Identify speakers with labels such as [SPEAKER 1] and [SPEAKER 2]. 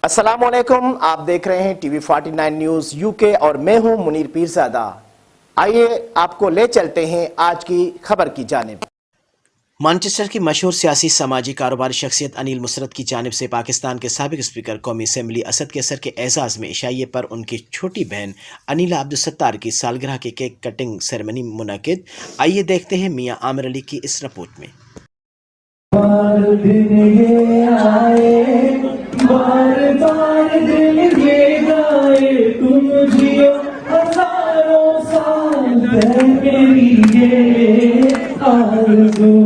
[SPEAKER 1] अस्सलामुअलैकुम, आप देख रहे हैं टीवी 49 न्यूज यूके और मैं हूं मुनीर पीरजादा। आइए आपको ले चलते हैं आज की खबर की जानिब। मैनचेस्टर की मशहूर सियासी समाजी कारोबारी शख्सियत अनिल मुसरत की जानिब से पाकिस्तान के साबिक स्पीकर कौमी असम्बली असद कैसर के एजाज़ में इशाइये पर उनकी छोटी बहन अनीला अब्दुल सत्तार की सालगिरह की केक कटिंग सेरेमनी मुनक़िद। आइए देखते हैं मियाँ आमिर अली की इस रिपोर्ट में।
[SPEAKER 2] बार बार दिल ये गाए तुम जियो हजारों साल, मेरी ये आरज़ू